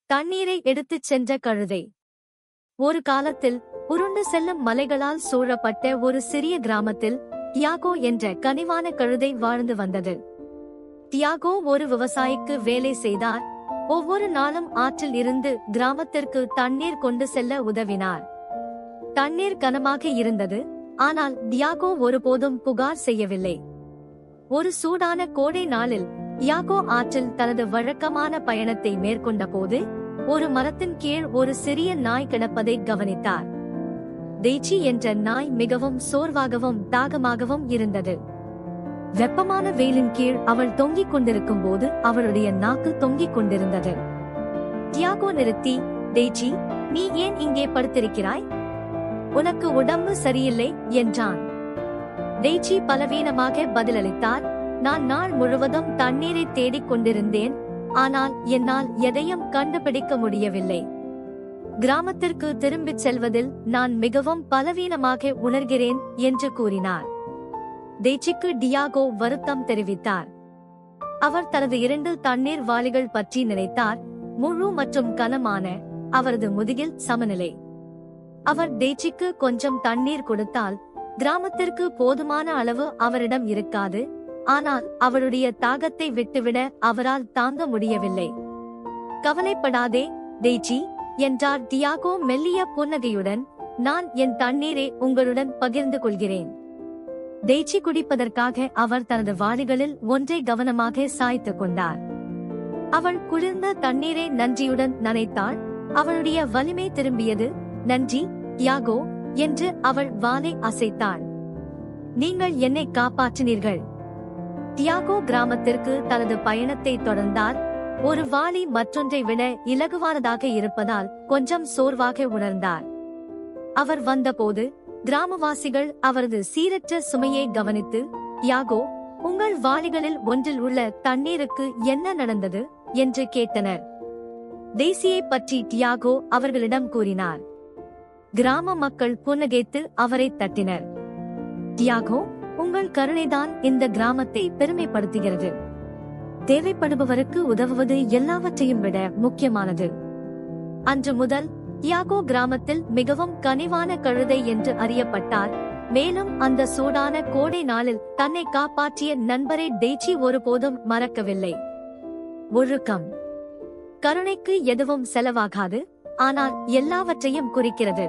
தண்ணீரை எடுத்துச் சென்ற கழுதை. ஒரு காலத்தில் உருண்டு செல்லும் மலைகளால் சூழப்பட்ட ஒரு சிறிய கிராமத்தில் தியாகோ என்ற கனிவான கழுதை வாழ்ந்து வந்தது. தியாகோ ஒரு விவசாயிக்கு வேலை செய்தார். ஒவ்வொரு நாளும் ஆற்றில் இருந்து கிராமத்திற்கு தண்ணீர் கொண்டு செல்ல உதவினார். தண்ணீர் கனமாக இருந்தது, ஆனால் தியாகோ ஒருபோதும் புகார் செய்யவில்லை. ஒரு சூடான கோடை நாளில் தியாகோ ஆற்றில் தனது வழக்கமான பயணத்தை மேற்கொண்ட போது ஒரு மரத்தின் கீழ் ஒரு சிறிய நாய் கிடப்பதை கவனித்தார். டெய்ச்சி என்ற நாய் மிகவும் சோர்வாகவும் தாகமாகவும் இருந்தது. வெப்பமான வெயிலின் கீழ் அவள் தொங்கிக் கொண்டிருக்கும் போது அவளுடைய நாக்கு தொங்கிக் கொண்டிருந்தது. தியாகோ நிறுத்தி, டெய்ச்சி, நீ ஏன் இங்கே படுத்திருக்கிறாய்? உனக்கு உடம்பு சரியில்லை என்றான். டெய்ச்சி பலவீனமாக பதிலளித்தார், நான் நாள் முழுவதும் தண்ணீரை தேடிக் கொண்டிருந்தேன், ஆனால் என்னால் எதையும் கண்டுபிடிக்க முடியவில்லை. கிராமத்திற்கு திரும்பிச் செல்வதில் நான் மிகவும் பலவீனமாக உணர்கிறேன் என்று கூறினார். டெய்ச்சிக்கு டியாகோ வருத்தம் தெரிவித்தார். அவர் தனது 2 தண்ணீர் வாளிகள் பற்றி நினைத்தார். முழு மற்றும் கனமான அவரது முதுகில் சமநிலை. அவர் டெய்ச்சிக்கு கொஞ்சம் தண்ணீர் கொடுத்தால் கிராமத்திற்கு போதுமான அளவு அவரிடம் இருக்காது, ஆனால் அவளுடைய தாகத்தை விட்டுவிட அவரால் தாங்க முடியவில்லை. கவலைப்படாதே டெய்ச்சி என்றார் டியாகோ மெல்லிய புன்னகையுடன், நான் என் தண்ணீரை உங்களுடன் பகிர்ந்து கொள்கிறேன். டெய்ச்சி குடிப்பதற்காக அவர் தனது வாளிகளில் ஒன்றை கவனமாக சாய்த்துக் கொண்டார். அவள் குளிர்ந்த தண்ணீரை நன்றியுடன் நனைத்தாள். அவளுடைய வலிமை திரும்பியது. நன்றி டியாகோ என்று அவள் வாளை அசைத்தாள். நீங்கள் என்னை காப்பாற்றினீர்கள். டியாகோ கிராமத்திற்கு தனது பயணத்தை தொடர்ந்தார். ஒரு வாளி மற்றொன்றை விட இலகுவானதாக இருப்பதால் கொஞ்சம் சோர்வாக உணர்ந்தார். அவர் வந்தபோது கிராமவாசிகள் அவரது சீரற்ற சுமையை கவனித்து, டியாகோ, உங்கள் வாளிகளில் ஒன்றில் உள்ள தண்ணீருக்கு என்ன நடந்தது என்று கேட்டனர். டெய்சியை பற்றி டியாகோ அவர்களிடம் கூறினார். கிராம மக்கள் புன்னகைத்து அவரை தட்டினர். டியாகோ, உங்கள் கருணைதான் இந்த கிராமத்தை பெருமைப்படுத்துகிறது. தேவைப்படுபவருக்கு உதவுவது எல்லாவற்றையும் விட முக்கியமானது. அன்று முதல் டியாகோ கிராமத்தில் மிகவும் கனிவான கழுதை என்று அறியப்பட்டார். மேலும் அந்த சூடான கோடை நாளில் தன்னை காப்பாற்றிய நண்பரை டெய்ச்சி ஒருபோதும் மறக்கவில்லை. ஒழுக்கம். கருணைக்கு எதுவும் செலவாகாது, ஆனால் எல்லாவற்றையும் குறிக்கிறது.